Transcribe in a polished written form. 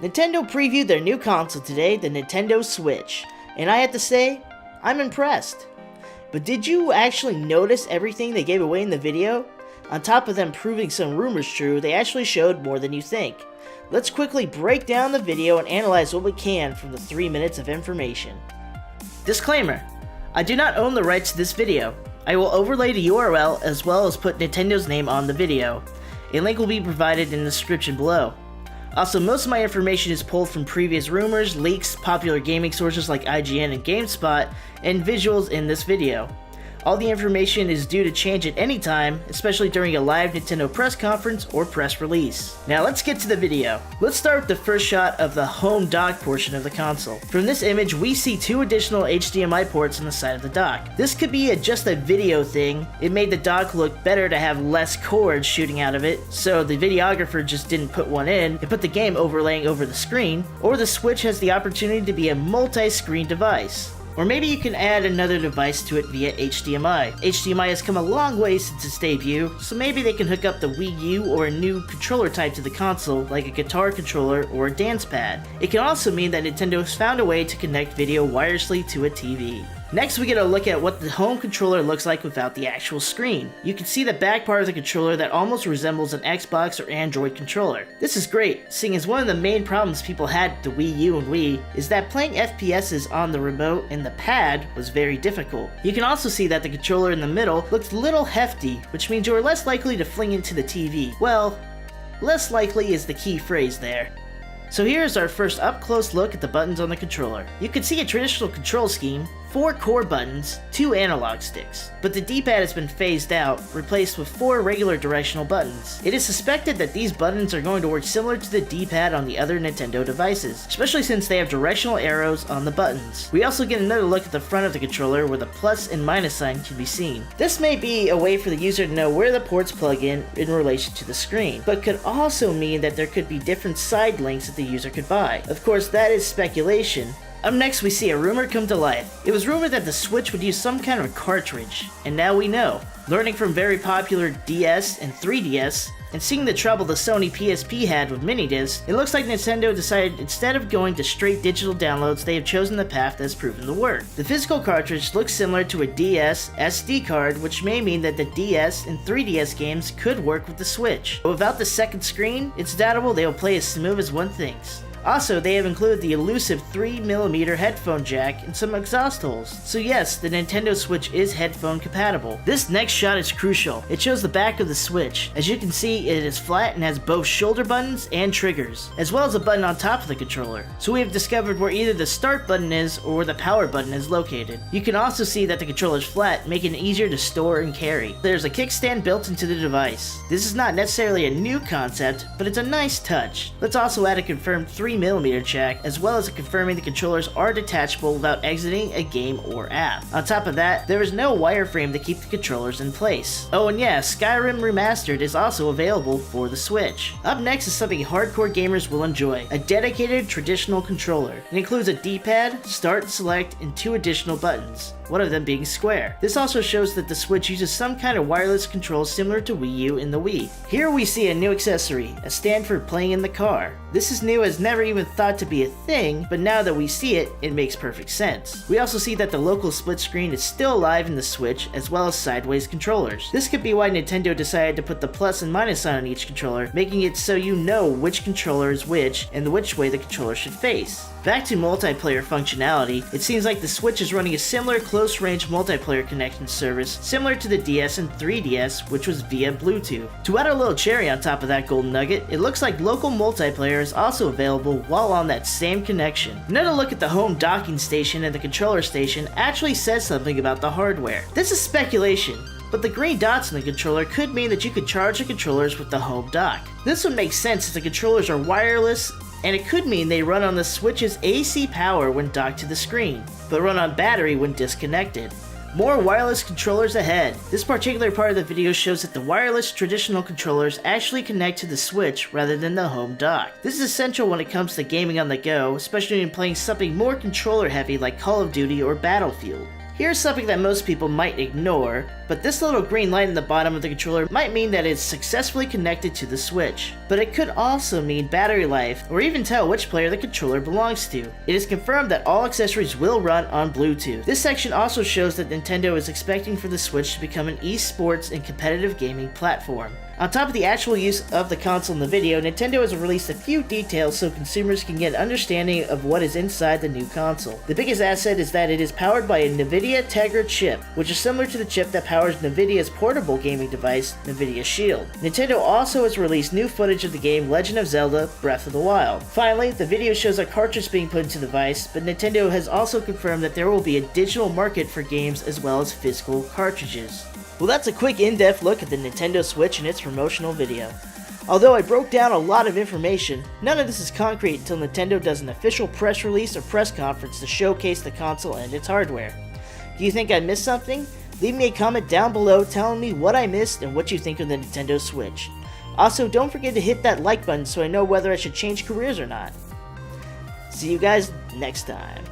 Nintendo previewed their new console today, the Nintendo Switch, and I have to say, I'm impressed. But did you actually notice everything they gave away in the video? On top of them proving some rumors true, they actually showed more than you think. Let's quickly break down the video and analyze what we can from the 3 minutes of information. Disclaimer: I do not own the rights to this video. I will overlay the URL as well as put Nintendo's name on the video. A link will be provided in the description below. Also, most of my information is pulled from previous rumors, leaks, popular gaming sources like IGN and GameSpot, and visuals in this video. All the information is due to change at any time, especially during a live Nintendo press conference or press release. Now let's get to the video. Let's start with the first shot of the home dock portion of the console. From this image, we see 2 additional HDMI ports on the side of the dock. This could be just a video thing. It made the dock look better to have less cords shooting out of it, so the videographer just didn't put one in and put the game overlaying over the screen, or the Switch has the opportunity to be a multi-screen device. Or maybe you can add another device to it via HDMI. HDMI has come a long way since its debut, so maybe they can hook up the Wii U or a new controller type to the console, like a guitar controller or a dance pad. It can also mean that Nintendo has found a way to connect video wirelessly to a TV. Next, we get a look at what the home controller looks like without the actual screen. You can see the back part of the controller that almost resembles an Xbox or Android controller. This is great, seeing as one of the main problems people had with the Wii U and Wii is that playing FPSs on the remote and the pad was very difficult. You can also see that the controller in the middle looks a little hefty, which means you are less likely to fling into the TV. Well, less likely is the key phrase there. So here's our first up-close look at the buttons on the controller. You can see a traditional control scheme, 4 core buttons, 2 analog sticks. But the D-pad has been phased out, replaced with 4 regular directional buttons. It is suspected that these buttons are going to work similar to the D-pad on the other Nintendo devices, especially since they have directional arrows on the buttons. We also get another look at the front of the controller where the plus and minus sign can be seen. This may be a way for the user to know where the ports plug in relation to the screen, but could also mean that there could be different side links that the user could buy. Of course, that is speculation. Up next, we see a rumor come to life. It was rumored that the Switch would use some kind of cartridge, and now we know. Learning from very popular DS and 3DS, and seeing the trouble the Sony PSP had with mini-discs, it looks like Nintendo decided instead of going to straight digital downloads, they have chosen the path that has proven to work. The physical cartridge looks similar to a DS SD card, which may mean that the DS and 3DS games could work with the Switch. But without the second screen, it's doubtable they will play as smooth as one thinks. Also, they have included the elusive 3mm headphone jack and some exhaust holes. So yes, the Nintendo Switch is headphone compatible. This next shot is crucial. It shows the back of the Switch. As you can see, it is flat and has both shoulder buttons and triggers, as well as a button on top of the controller. So we have discovered where either the start button is or where the power button is located. You can also see that the controller is flat, making it easier to store and carry. There's a kickstand built into the device. This is not necessarily a new concept, but it's a nice touch. Let's also add a confirmed 3mm jack, as well as confirming the controllers are detachable without exiting a game or app. On top of that, there is no wireframe to keep the controllers in place. Oh, and yeah, Skyrim Remastered is also available for the Switch. Up next is something hardcore gamers will enjoy, a dedicated traditional controller. It includes a D-pad, start, select, and 2 additional buttons, one of them being square. This also shows that the Switch uses some kind of wireless control similar to Wii U and the Wii. Here we see a new accessory, a stand for playing in the car. This is new as never even thought to be a thing, but now that we see it, it makes perfect sense. We also see that the local split screen is still alive in the Switch, as well as sideways controllers. This could be why Nintendo decided to put the plus and minus sign on each controller, making it so you know which controller is which and which way the controller should face. Back to multiplayer functionality, it seems like the Switch is running a similar close-range multiplayer connection service similar to the DS and 3DS, which was via Bluetooth. To add a little cherry on top of that golden nugget, it looks like local multiplayer is also available while on that same connection. Another look at the home docking station and the controller station actually says something about the hardware. This is speculation, but the green dots on the controller could mean that you could charge the controllers with the home dock. This would make sense as the controllers are wireless, and it could mean they run on the Switch's AC power when docked to the screen, but run on battery when disconnected. More wireless controllers ahead. This particular part of the video shows that the wireless traditional controllers actually connect to the Switch rather than the home dock. This is essential when it comes to gaming on the go, especially when playing something more controller heavy like Call of Duty or Battlefield. Here's something that most people might ignore, but this little green light in the bottom of the controller might mean that it's successfully connected to the Switch. But it could also mean battery life, or even tell which player the controller belongs to. It is confirmed that all accessories will run on Bluetooth. This section also shows that Nintendo is expecting for the Switch to become an esports and competitive gaming platform. On top of the actual use of the console in the video, Nintendo has released a few details so consumers can get an understanding of what is inside the new console. The biggest asset is that it is powered by a NVIDIA Tegra chip, which is similar to the chip that powers NVIDIA's portable gaming device, NVIDIA Shield. Nintendo also has released new footage of the game Legend of Zelda Breath of the Wild. Finally, the video shows a cartridge being put into the device, but Nintendo has also confirmed that there will be a digital market for games as well as physical cartridges. Well, that's a quick in-depth look at the Nintendo Switch and its promotional video. Although I broke down a lot of information, none of this is concrete until Nintendo does an official press release or press conference to showcase the console and its hardware. Do you think I missed something? Leave me a comment down below telling me what I missed and what you think of the Nintendo Switch. Also, don't forget to hit that like button so I know whether I should change careers or not. See you guys next time.